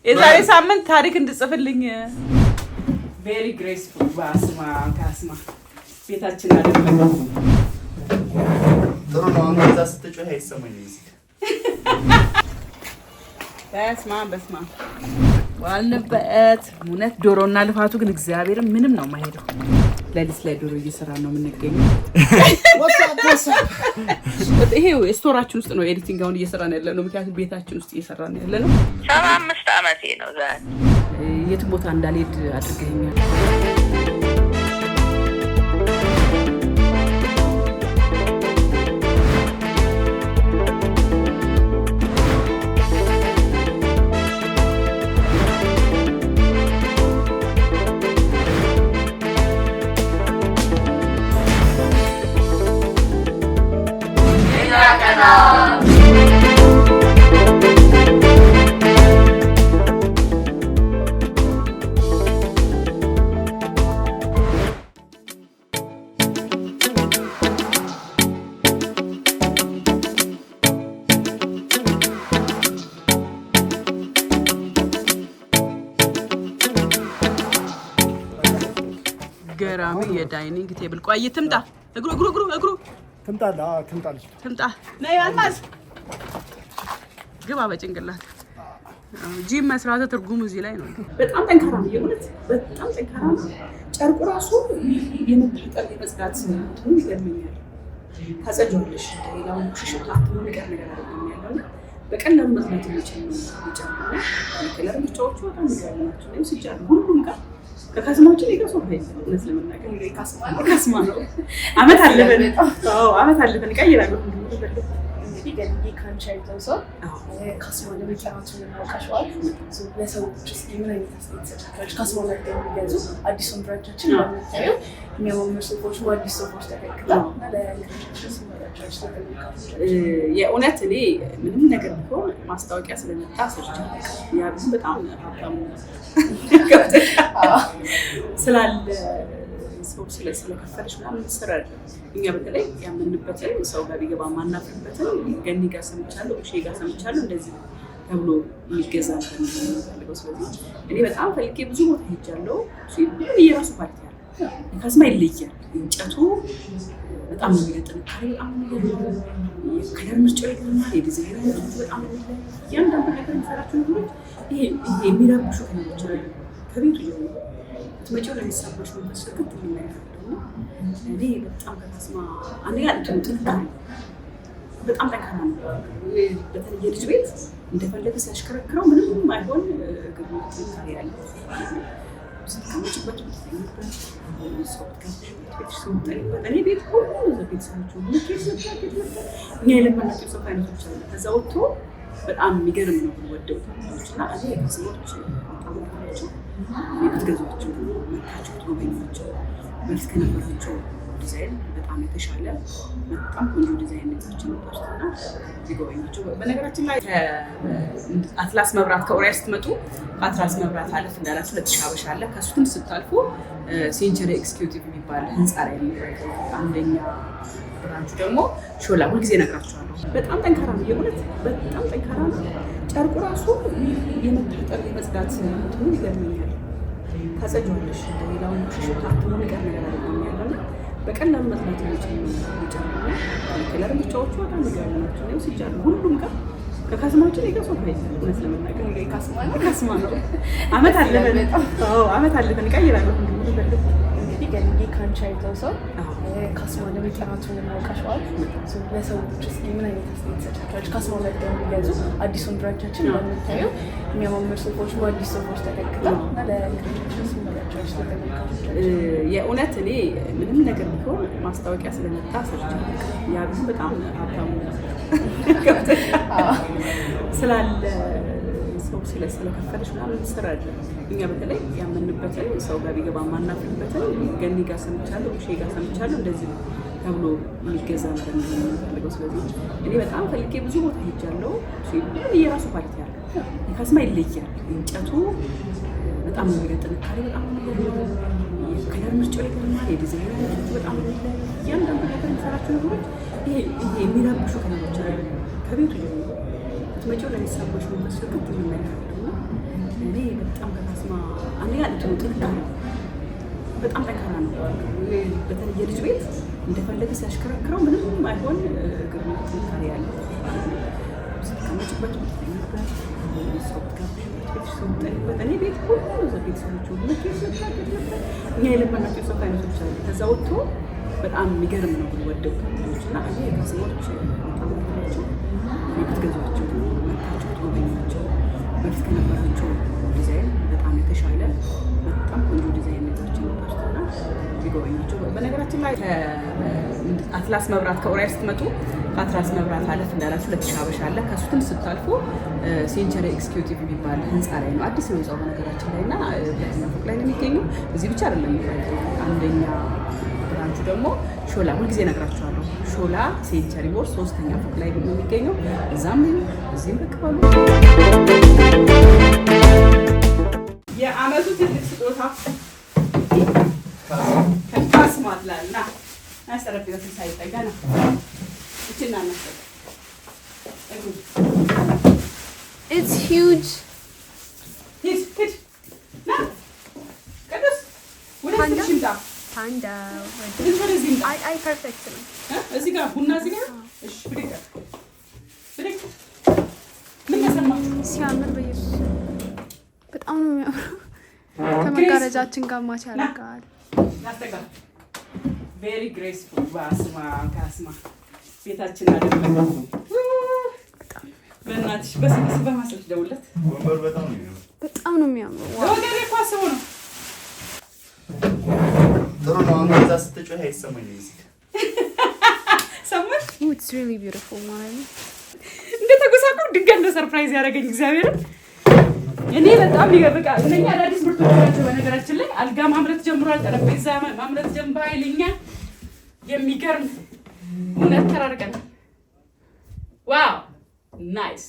የዛሬ ሳምንት ታሪክ እንድጽፍልኝ ቬሪ ግሬስፉል ባስማ ካስማ ቤታችን አይደለም ጥሩ ነው። አንተ ስትጮህ አይሰማኝም። በስማ ዋልንበት እውነት ዶሮና ልፋቱ ግን እግዚአብሔር ምንም ነው የማይሄደው። ለሊት ላይ ዶሮ እየሰራ ነው የምንገኘው። ይሄ ስቶራችን ውስጥ ነው ኤዲቲንግ አሁን እየሰራን ያለ ነው። ምክንያቱም ቤታችን ውስጥ እየሰራን ያለ ነው። 75 ዓመቴ ነው ዛሬ። የትም ቦታ እንዳልሄድ አድርገኛል። ገራሚ የዳይኒንግ ቴብል ቆይ ትምጣ እግሩ ትምጣ ነይ አልማዝ ግባ በጭንቅላት ጂም መስራት ትርጉሙ እዚህ ላይ ነው። በጣም ጠንካራ ነው የእውነት በጣም ጠንካራ ነው። ጨርቁ ራሱ የመታጠብ የመጽዳት እንትኑ ይገርመኛል። ታጸጂዋለሽ ሌላው ሽሽታ ነገር አይደለም ያለው በቀላሉ መስራት የሚችል ነው ይጨምራል። ከለር ምርጫዎቹ በጣም ይገርማቸው ነው ሲጃል ሁሉም ጋር ከካስማችን ይገርሶ ነው ስለምናገር ካስማ ነው አመት አለፈን ቀይራለሁ እንግዲህ ገንዲ ካንቻይቶ ሰው ካስማ ለመጫወት ነው ካሽዋል ለሰዎች ምን አይነት አስተያየት ካስማ ላይ የሚገዙ አዲሱን ብራንቻችን ለምታዩ የሚያማምሩ ሱቆች አዲስ ሱቆች ተከክተው የእውነት እኔ ምንም ነገር ቢሆን ማስታወቂያ ስለመጣ ሰርች ያ ብዙ በጣም ሀብታም ስላለ ሰው ስለከፈለሽ ምናምን ስራል እኛ በተለይ ያመንበትን ሰው ጋር ቢገባ ማናፍርበትን ገኒ ጋር ሰምቻለሁ እሺ ጋር ሰምቻለሁ እንደዚህ ተብሎ የሚገዛ ነው። ስለዚህ እኔ በጣም ፈልጌ ብዙ ቦታ ሄጃለሁ። የራሱ ፓርቲ አለ ካስማ ይለያል። እንጨቱ በጣም ነው የሚጠነክረው በጣም ነው ከለር ምርጫው ይገርማል። የዲዛይን ምርጫው በጣም ነው ያንዳንዱ ነገር የሚሰራቸው ነገሮች ይሄ የሚረብሹ ከነች ከቤቱ ጀምሮ ትመጪው ለሚሳቦች ነው መስከት የሚያደርገው እኔ በጣም ካስማ አንደኛ ጥንካሬ በጣም ጠንካራ ነው። በተለይ የልጅ ቤት እንደፈለገ ሲያሽከረክረው ምንም አይሆን ግርማ ጥንካሬ ያለ ከመጭበት እኔ ቤት ሁሉ ቤተሰቦቹ እኛ የለመናቸው ሰው አይነቶች አሉ። ከዛ ወጥቶ በጣም የሚገርም ነው ወደው እና እኔ ከሰዎች ታውቃላችሁ የምትገዟቸው መታቸው ትጎበኟቸው መልስ ከነበራቸው ዲዛይን በጣም የተሻለ በጣም ቆንጆ ዲዛይን ነታችን ነውና ይጎበኛቸው። በነገራችን ላይ አትላስ መብራት ከኦሪያ ስትመጡ አትላስ መብራት አለፍ እንዳላችሁ ለተሻበሻ አለ። ከሱ ትንሽ ስታልፉ ሴንቸሪ ኤክስኪዩቲቭ የሚባል ህንፃ ላይ ነው። አንደኛ ብራንቹ ደግሞ ሾላ ሁልጊዜ እነግራችኋለሁ። በጣም ጠንካራ ነው የእውነት በጣም ጠንካራ ነው። ጨርቁ ራሱ የመታጠብ የመጽዳት እንትኑ ይገርመኛል። ታጸጂዋለሽ ሌላው ሽሽታ ነገር አይደለም ያለው በቀላሉ መስራት የሚችል ነው ይጨምራል። ከለር ምርጫዎቹ በጣም ይገርማቸው ነው ሲጃል ሁሉም ጋር ከካስማችን ይገርሶ ነው ስለምናገር ካስማ ነው አመት አለፈን ቀይራለሁ እንግዲህ ገንዲ ካንቻይቶ ሰው ካስማ ለመጫወት ነው ካሽዋል ለሰዎች ምን አይነት አስተያየት ሰጣችሁ? ካስማ ላይ የሚገዙ አዲሱን ብራንቻችን ለምታዩ የሚያማምሩ ሱቆች አዲስ ሱቆች ተከክተው የእውነት እኔ ምንም ነገር ቢሆን ማስታወቂያ ስለመጣ ሰርች ያ ብዙ በጣም ሀብታም ስላለ ሰው ስለከፈለሽ ምናምን ስራል እኛ በተለይ ያመንበትን ሰው ጋር ቢገባ ማናፍርበትን ገኒ ጋር ሰምቻለሁ እሺ ጋር ሰምቻለሁ እንደዚህ ተብሎ የሚገዛ ነገር ነው የሚፈልገው። ስለዚህ እኔ በጣም ፈልጌ ብዙ ቦታ ሄጃለሁ። የራሱ ፓርቲ አለ ካስማ ይለያል። እንጨቱ በጣም ነው ጥንካሬ በጣም ነው ከለር ምርጫው ይገርማል። የዲዛይን ምርጫው በጣም ነው ያንዳንዱ ነገር የሚሰራቸው ነገሮች ይሄ የሚረብሹ ከነች ከቤቱ ጀምሮ ትመጪው ለሚሳቦች ነው መስከት የሚያደርገው እንትኑ ጥንካሬ በጣም ጠንካራ ነው። በተለይ የልጅ ቤት እንደፈለገ ሲያሽከረክረው ምንም አይሆን። ግርማ ጥንካሬ ያለው ስትቀመጭበት እኔ ቤት ሁሉ ቤተሰቦች እኛ የለመናቸው የሶፋ አይነቶች አሉ። ከዛ ወጥቶ በጣም የሚገርም ነው ወደው እና እኔ የከሰዎች በጣም ናቸው። ብትገዟቸው መታቸው ትጎበኛቸው። በፊት ከነበራቸው ዲዛይን በጣም የተሻለ በጣም ቆንጆ ዲዛይን ነታቸው ነበርና ሊጎበኛቸው። በነገራችን ላይ አትላስ መብራት ከኡራኤል ስትመጡ ከአትላስ መብራት አለፍ እንዳላችሁ 2000 ሀበሻ አለ። ከሱ ትንሽ ስታልፉ ሴንቸሪ ኤክስኪዩቲቭ የሚባል ህንፃ ላይ ነው። አዲስ ነው ህንፃው በነገራችን ላይ እና ሁለተኛ ፎቅ ላይ ነው የሚገኘው። እዚህ ብቻ አይደለም አንደኛ ብራንቹ ደግሞ ሾላ፣ ሁልጊዜ እነግራችኋለሁ፣ ሾላ ሴንቸሪ ሞል 3ኛ ፎቅ ላይ ነው የሚገኘው። እዛም እዚህም ብቅ በሉ። የአመቱ ትልቅ ስጦታ ከካስማት ላይ እና አስተረፍበት ሳይጠጋ ነው እቺና እናስተር It's huge. Hit. Na. Kadus. Panda. Panda. I perfect. እዚህ ጋር ቡና እዚህ ጋር እሺ ብድግ ምን ተሰማህ? ሲያምር በኢየሱስ በጣም ነው የሚያምረው። ከመጋረጃችን ጋር ማች ያደርጋል። ያስተጋ very graceful ባስማ ካስማ ቤታችን አደረገ። በእናትሽ በስንት በማሰልሽ ደውለት ወንበር በጣም ነው የሚያምረው። ወገሬ ኳሰው ነው ጥሩ ነው። አንተ ስትጮህ አይሰማኝም እዚህ ሰማሽ? It's really beautiful ማለት ነው። እንደተጎሳቁ ድንገት እንደ ሰርፕራይዝ ያደረገኝ እግዚአብሔር እኔ በጣም ይገርምካ። እነኛ አዳዲስ ምርቶች ናቸው። በነገራችን ላይ አልጋ ማምረት ጀምሯል። ጠረጴዛ ማምረት ጀምሯል። ይልኛ የሚገርም እውነት ተራርቀን ዋው ናይስ።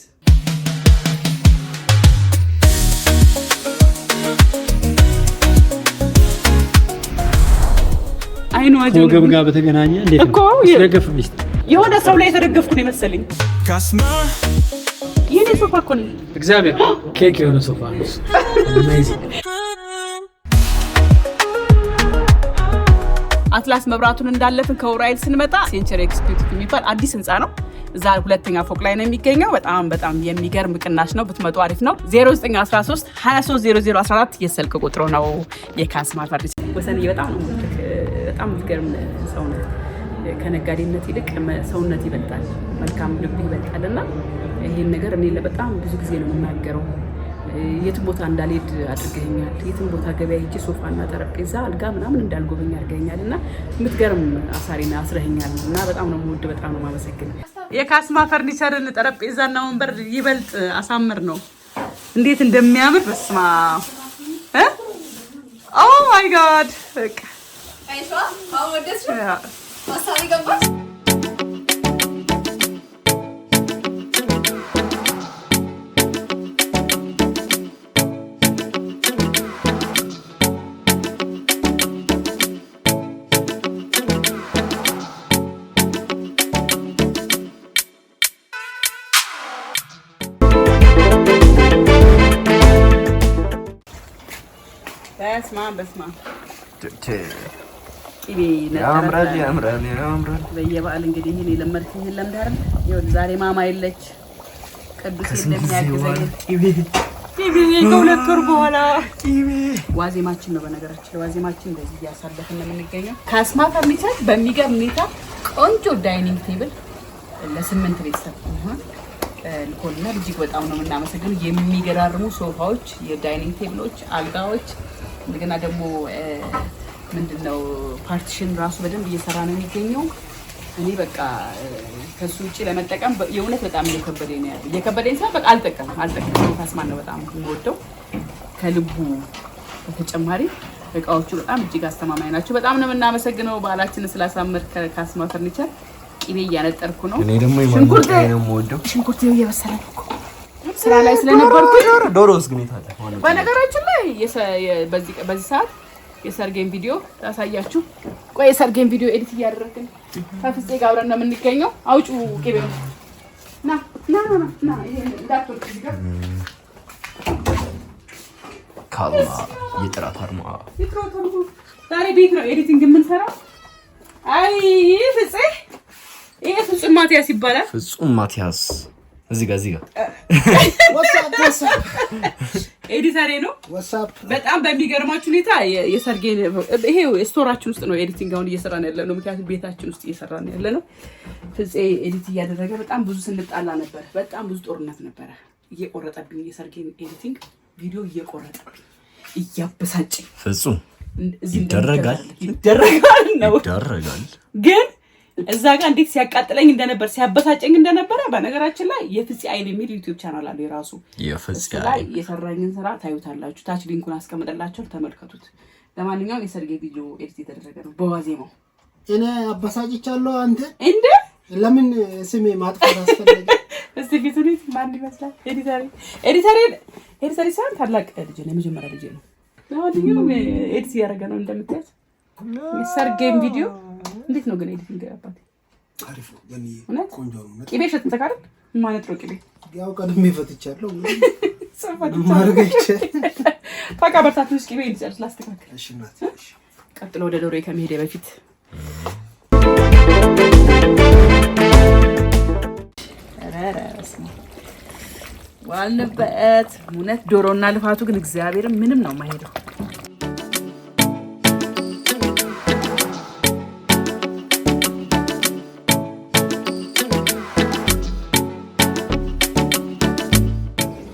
አይኑ አጀብ ወገብ ጋር በተገናኘ እንዴት እኮ ስለገፍብሽ የሆነ ሰው ላይ የተደገፍኩ ነው መሰለኝ። የኔ ሶፋ እኮ ነው እግዚአብሔር ኬክ የሆነ ሶፋ ነው። አሜዚንግ። አትላስ መብራቱን እንዳለፍን ከኡራኤል ስንመጣ ሴንቸሪ ኤክስኪዩቲቭ የሚባል አዲስ ህንፃ ነው። እዛ 2ኛ ፎቅ ላይ ነው የሚገኘው። በጣም የሚገርም ቅናሽ ነው። ብትመጡ አሪፍ ነው። 0913 230014 የስልክ ቁጥሩ ነው። የካስማ ፈርኒቸር ወሰንዬ በጣም ነው በጣም የሚገርም ሰው ነው። ከነጋዴነት ይልቅ ሰውነት ይበልጣል፣ መልካም ልብ ይበልጣልና ይሄን ነገር እኔ በጣም ብዙ ጊዜ ነው የምናገረው። የትም ቦታ እንዳልሄድ አድርገኛል። የትም ቦታ ገበያ ሄጄ ሶፋና ጠረጴዛ አልጋ ምናምን እንዳልጎበኝ አድርገኛልና የምትገርም አሳሪና አስረኸኛል እና በጣም ነው የምወድ፣ በጣም ነው የማመሰግነው። የካስማ ፈርኒቸርን ጠረጴዛና ወንበር ይበልጥ አሳምር ነው እንዴት እንደሚያምር በስማ ኦ ማይ ጋድ በቃ አይቷ አወደስ አሳሪ ገባች። በስማ ያምራል። በየበዓል እንግዲህ ይሄን የለመድኩኝ ለምዳር ይኸው ዛሬ ማማ የለች ቅዱስ እንደሚያግዘኝ ከሁለት ወር በኋላ ዋዜማችን ነው። በነገራችን ላይ ዋዜማችን እንደዚህ እያሳለፍን ነው የምንገኘው። ካስማ ፈርኒቸር በሚገርም ሁኔታ ቆንጆ ዳይኒንግ ቴብል ለ8 ቤተሰብ ይሆን ልኮልና እጅግ በጣም ነው የምናመሰግነው። የሚገራርሙ ሶፋዎች፣ የዳይኒንግ ቴብሎች፣ አልጋዎች እንደገና ደግሞ ምንድነው ፓርቲሽን ራሱ በደንብ እየሰራ ነው የሚገኘው። እኔ በቃ ከሱ ውጪ ለመጠቀም የእውነት በጣም እየከበደኝ ነው ያለው። እየከበደኝ ሳይሆን በቃ አልጠቀምም። ካስማን ነው በጣም የምወደው ከልቡ። በተጨማሪ እቃዎቹ በጣም እጅግ አስተማማኝ ናቸው። በጣም ነው የምናመሰግነው በዓላችንን ስላሳመር ካስማ ፈርኒቸር። ቅቤ እያነጠርኩ ነው። እኔ ደግሞ ሽንኩርት ነው የምወደው። ሽንኩርት እየበሰለ ነው እኮ ስራ ላይ ስለነበርኩ። ዶሮስ ግን የታለ? በነገራችን ላይ በዚህ ሰዓት የሰርጌን ቪዲዮ ታሳያችሁ። ቆይ የሰርጌን ቪዲዮ ኤዲት እያደረግን ከፍፄ ጋር አብረን ነው የምንገኘው። አውጩ ቅቤው ና ይሄ እንዳትወርቅ እዚህ ጋር ካልማ የጥራት አርማ ዛሬ ቤት ነው ኤዲቲንግ የምንሰራው። አይ ፍጹም ማቲያስ ይባላል። ፍጹም ማቲያስ እዚህ ጋር ዋትስአፕ ኤዲተር ነው። በጣም በሚገርማችሁ ሁኔታ የሰርጌን ይሄ ስቶራችን ውስጥ ነው ኤዲቲንግ አሁን እየሰራን ያለነው። ምክንያቱም ቤታችን ውስጥ እየሰራን ያለነው ፍፄ ኤዲት እያደረገ በጣም ብዙ ስንጣላ ነበር። በጣም ብዙ ጦርነት ነበር። እየቆረጠብኝ የሰርጌን ኤዲቲንግ ቪዲዮ እየቆረጠብኝ እያበሳጨኝ ፍጹም ይደረጋል ግን እዛ ጋር እንዴት ሲያቃጥለኝ እንደነበር ሲያበሳጨኝ እንደነበረ በነገራችን ላይ የፍፄ አይል የሚል ዩቲዩብ ቻናል አለ የራሱ። የፍፄ ላይ የሰራኝን ስራ ታዩታላችሁ። ታች ሊንኩን አስቀምጥላችሁ ተመልከቱት። ለማንኛውም የሰርጌ ቪዲዮ ኤዲት የተደረገ ነው በዋዜማው። እኔ አበሳጭቻለሁ። አንተ እንዴ ለምን ስሜ ማጥፋት አስፈለገ? እስቲ ፊቱን ማን ይመስላል? ኤዲተር ሳይሆን ታላቅ ልጅ ነው፣ የመጀመሪያ ልጅ ነው። ለማንኛውም ኤዲት ያደረገ ነው እንደምታዩት። የሰርጌን ቪዲዮ እንዴት ነው ግን ኤዲቲንግ ያባቴ? አሪፍ ነው። በእኔ ቆንጆ ነው። ቅቤ ሸጥተህ ካለ ማለት ነው። ቅቤ ያው ቀድሜ ፈትቻለሁ። ማርገች በቃ በርታት ውስጥ ቅቤ እንጨርስ ላስተካክል። እሺ እናት። ቀጥሎ ወደ ዶሮዬ ከመሄዴ በፊት ዋልንበት። እውነት ዶሮና ልፋቱ ግን እግዚአብሔርን ምንም ነው የማይሄደው።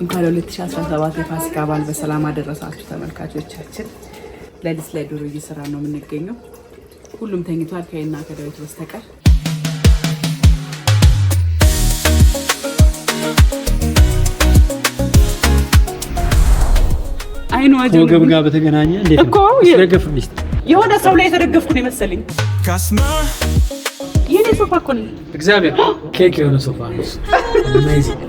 እንኳን 2017 የፋሲካ በዓል በሰላም አደረሳችሁ ተመልካቾቻችን። ለሊት ላይ ዶሮ እየሰራ ነው የምንገኘው። ሁሉም ተኝቷል ከእና ከዳዊት በስተቀር። አይኑ ወገብ ጋር በተገናኘ እንዴት ነው ስለገፍልሽ? የሆነ ሰው ላይ የተደገፍኩ ነው መሰለኝ። የኔ ሶፋ እኮ ነው። እግዚአብሔር ኬክ የሆነ ሶፋ ነው። አሜዚንግ።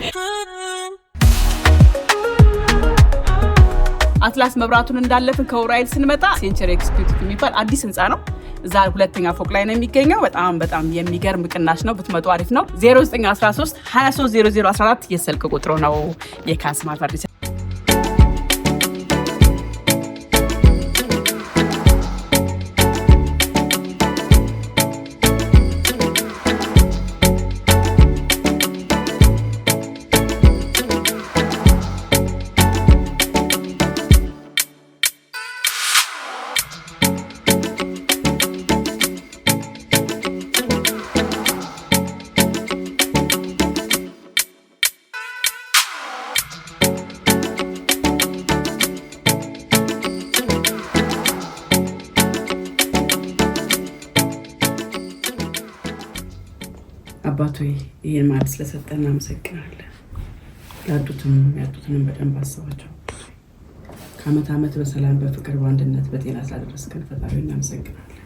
አትላስ መብራቱን እንዳለፍን ከውራይል ስንመጣ ሴንቸሪ ኤክስኪዩቲቭ የሚባል አዲስ ህንጻ ነው። እዛ ሁለተኛ ፎቅ ላይ ነው የሚገኘው። በጣም የሚገርም ቅናሽ ነው። ብትመጡ አሪፍ ነው። 0913 230014 የስልክ ቁጥሩ ነው። የካስማ ፈርኒቸር አባቱ ይሄን ማለት ስለሰጠን እናመሰግናለን። ያጡትንም በደንብ አስባቸው። ከዓመት ዓመት በሰላም በፍቅር በአንድነት በጤና ስላደረስከን ፈጣሪ እናመሰግናለን።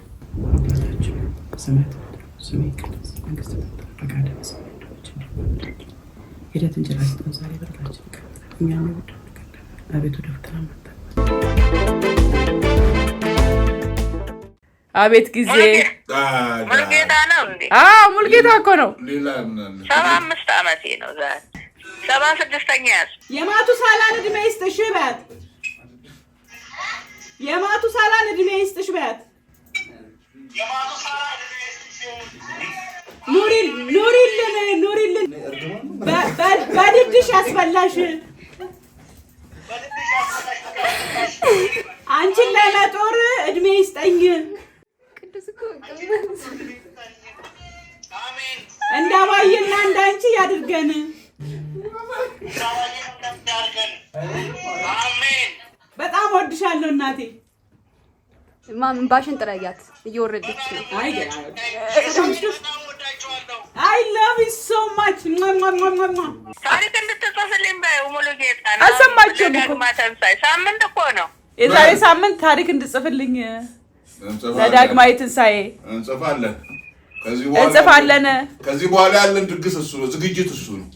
አባታችን ስምህ ይቀደስ፣ መንግስትህ ትምጣ፣ ፈቃድህ በሰማይ እንደሆነች ሄደት እንጀራ ስጠን ዛሬ፣ በደላችንን ይቅር በለን እኛም የበደሉንን አቤቱ ወደ ፈተና አታግባን። አቤት ጊዜ ሙልጌታ ነው እንዴ? ሙልጌታ እኮ ነው። 75 ዓመቴ ነው ዛሬ። 76ኛ ያዝ። የማቱሳላን እድሜ ይስጥሽ በት። የማቱሳላን እድሜ ይስጥሽ በት። ኑሪልን በድድሽ ያስፈላሽ አንቺን ለመጦር እድሜ ይስጠኝ። እንዳባይና እንዳንቺ ያድርገን። በጣም ወድሻለሁ እናቴ። ማምን ባሽን ጥራያት እየወረደች ነው። I love you so much. ታሪክ እንድትጽፍልኝ ሙሉጌታ ነው። አልሰማችሁም እኮ ሳምንት እኮ ነው የዛሬ ሳምንት ታሪክ እንድጽፍልኝ ለዳግማዊ ትንሣኤ እንጽፋለን። ከዚህ በኋላ ያለን ድግስ እሱ ነው፣ ዝግጅት እሱ ነው።